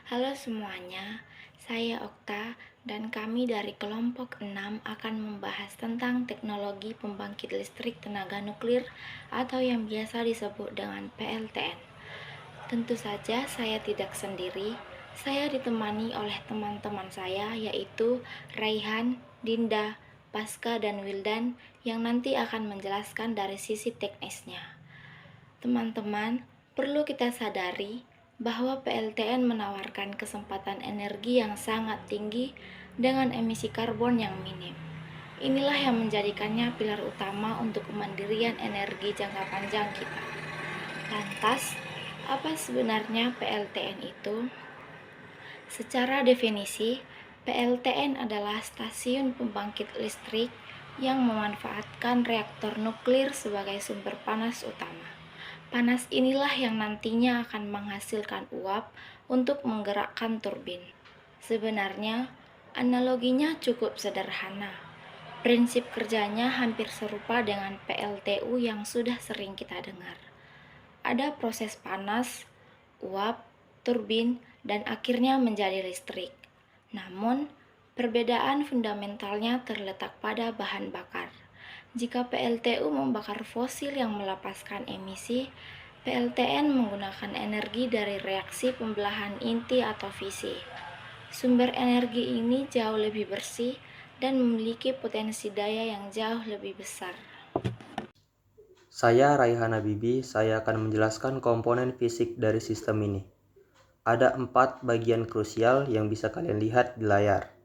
Halo semuanya, saya Okta dan kami dari kelompok 6 akan membahas tentang teknologi pembangkit listrik tenaga nuklir atau yang biasa disebut dengan PLTN. Tentu saja saya tidak sendiri, saya ditemani oleh teman-teman saya yaitu Raihan, Dinda, Pasca, dan Wildan yang nanti akan menjelaskan dari sisi teknisnya. Teman-teman, perlu kita sadari bahwa PLTN menawarkan kesempatan energi yang sangat tinggi dengan emisi karbon yang minim. Inilah yang menjadikannya pilar utama untuk kemandirian energi jangka panjang kita. Lantas, apa sebenarnya PLTN itu? Secara definisi, PLTN adalah stasiun pembangkit listrik yang memanfaatkan reaktor nuklir sebagai sumber panas utama. Panas inilah yang nantinya akan menghasilkan uap untuk menggerakkan turbin. Sebenarnya, analoginya cukup sederhana. Prinsip kerjanya hampir serupa dengan PLTU yang sudah sering kita dengar. Ada proses panas, uap, turbin, dan akhirnya menjadi listrik. Namun, perbedaan fundamentalnya terletak pada bahan bakar. Jika PLTU membakar fosil yang melepaskan emisi, PLTN menggunakan energi dari reaksi pembelahan inti atau fisi. Sumber energi ini jauh lebih bersih dan memiliki potensi daya yang jauh lebih besar. Saya Raihan Habibi, saya akan menjelaskan komponen fisik dari sistem ini. Ada 4 bagian krusial yang bisa kalian lihat di layar.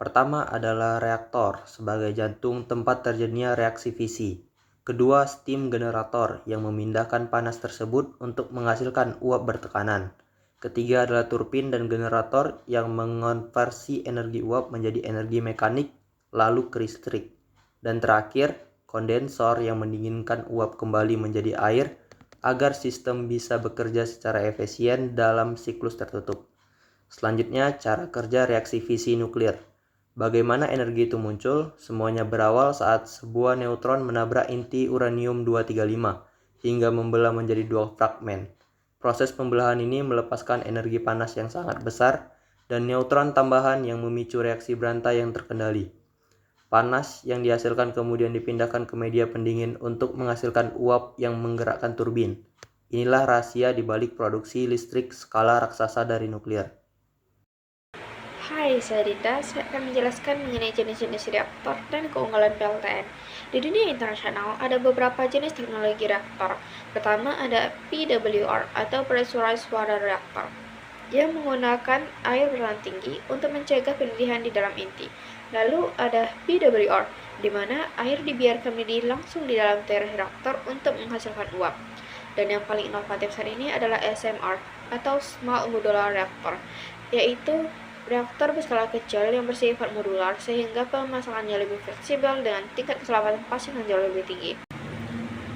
Pertama adalah reaktor sebagai jantung tempat terjadinya reaksi fisi. Kedua, steam generator yang memindahkan panas tersebut untuk menghasilkan uap bertekanan. Ketiga adalah turbin dan generator yang mengonversi energi uap menjadi energi mekanik lalu ke listrik. Dan terakhir, kondensor yang mendinginkan uap kembali menjadi air agar sistem bisa bekerja secara efisien dalam siklus tertutup. Selanjutnya, cara kerja reaksi fisi nuklir. Bagaimana energi itu muncul? Semuanya berawal saat sebuah neutron menabrak inti uranium-235 hingga membelah menjadi 2 fragmen. Proses pembelahan ini melepaskan energi panas yang sangat besar dan neutron tambahan yang memicu reaksi berantai yang terkendali. Panas yang dihasilkan kemudian dipindahkan ke media pendingin untuk menghasilkan uap yang menggerakkan turbin. Inilah rahasia di balik produksi listrik skala raksasa dari nuklir. Hai, saya Dinda. Saya akan menjelaskan mengenai jenis-jenis reaktor dan keunggulan PLTN. Di dunia internasional, ada beberapa jenis teknologi reaktor. Pertama ada PWR atau Pressurized Water Reactor, yang menggunakan air bertekanan tinggi untuk mencegah pendirian di dalam inti. Lalu ada PWR, di mana air dibiarkan mendidih langsung di dalam teras reaktor untuk menghasilkan uap. Dan yang paling inovatif saat ini adalah SMR atau Small Modular Reactor, yaitu reaktor berskala kecil yang bersifat modular sehingga pemasangannya lebih fleksibel dengan tingkat keselamatan pasien yang jauh lebih tinggi.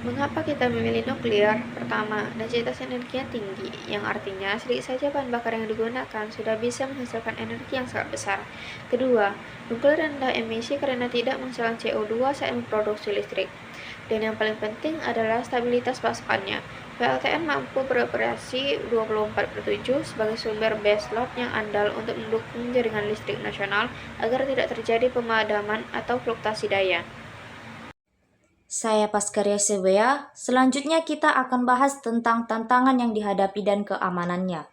Mengapa kita memilih nuklir? Pertama, densitas energinya tinggi, yang artinya sedikit saja bahan bakar yang digunakan sudah bisa menghasilkan energi yang sangat besar. Kedua, nuklir rendah emisi karena tidak menghasilkan CO2 saat memproduksi listrik. Dan yang paling penting adalah stabilitas pasokannya. PLTN mampu beroperasi 24/7 sebagai sumber base load yang andal untuk mendukung jaringan listrik nasional agar tidak terjadi pemadaman atau fluktuasi daya. Saya Pascaria Sevea. Selanjutnya kita akan bahas tentang tantangan yang dihadapi dan keamanannya.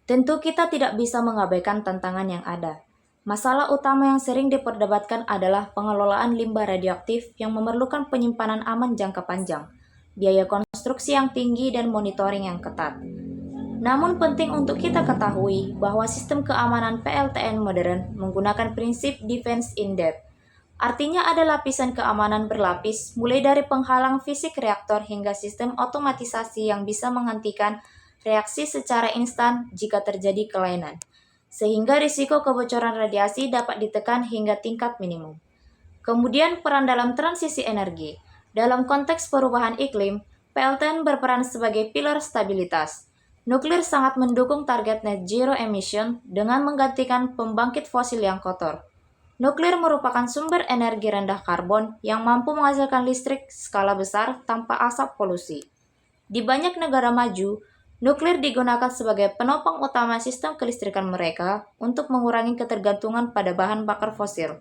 Tentu kita tidak bisa mengabaikan tantangan yang ada. Masalah utama yang sering diperdebatkan adalah pengelolaan limbah radioaktif yang memerlukan penyimpanan aman jangka panjang, biaya konstruksi yang tinggi, dan monitoring yang ketat. Namun penting untuk kita ketahui bahwa sistem keamanan PLTN modern menggunakan prinsip defense in depth. Artinya ada lapisan keamanan berlapis, mulai dari penghalang fisik reaktor hingga sistem otomatisasi yang bisa menghentikan reaksi secara instan jika terjadi kelainan, sehingga risiko kebocoran radiasi dapat ditekan hingga tingkat minimum. Kemudian peran dalam transisi energi. Dalam konteks perubahan iklim, PLTN berperan sebagai pilar stabilitas. Nuklir sangat mendukung target net zero emission dengan menggantikan pembangkit fosil yang kotor. Nuklir merupakan sumber energi rendah karbon yang mampu menghasilkan listrik skala besar tanpa asap polusi. Di banyak negara maju, Nuklir digunakan sebagai penopang utama sistem kelistrikan mereka untuk mengurangi ketergantungan pada bahan bakar fosil,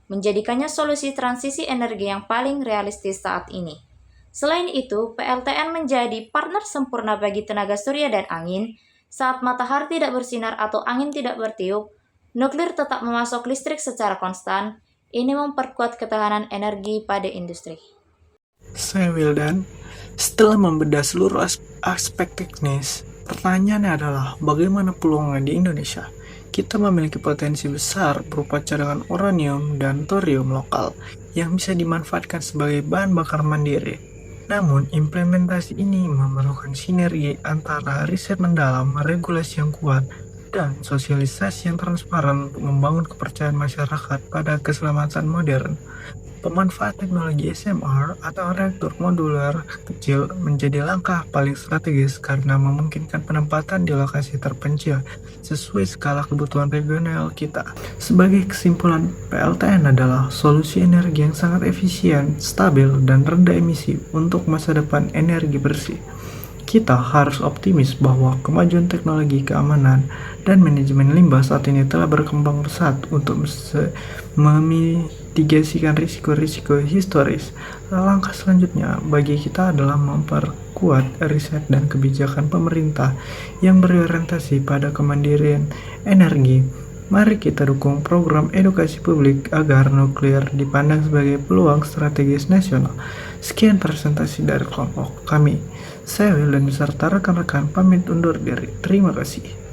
menjadikannya solusi transisi energi yang paling realistis saat ini. Selain itu, PLTN menjadi partner sempurna bagi tenaga surya dan angin. Saat matahari tidak bersinar atau angin tidak bertiup, nuklir tetap memasok listrik secara konstan. Ini memperkuat ketahanan energi pada industri. Saya Wildan. Setelah membedah seluruh aspek teknis, pertanyaannya adalah bagaimana peluangnya di Indonesia? Kita memiliki potensi besar berupa cadangan uranium dan thorium lokal yang bisa dimanfaatkan sebagai bahan bakar mandiri. Namun, implementasi ini memerlukan sinergi antara riset mendalam, regulasi yang kuat, dan sosialisasi yang transparan untuk membangun kepercayaan masyarakat pada keselamatan modern. Pemanfaat teknologi SMR atau reaktor modular kecil menjadi langkah paling strategis karena memungkinkan penempatan di lokasi terpencil sesuai skala kebutuhan regional kita. Sebagai kesimpulan, PLTN adalah solusi energi yang sangat efisien, stabil, dan rendah emisi untuk masa depan energi bersih. Kita harus optimis bahwa kemajuan teknologi keamanan dan manajemen limbah saat ini telah berkembang pesat untuk memitigasikan risiko-risiko historis. Langkah selanjutnya bagi kita adalah memperkuat riset dan kebijakan pemerintah yang berorientasi pada kemandirian energi. Mari kita dukung program edukasi publik agar nuklir dipandang sebagai peluang strategis nasional. Sekian presentasi dari kelompok kami. Saya Will dan beserta rekan-rekan pamit undur diri. Terima kasih.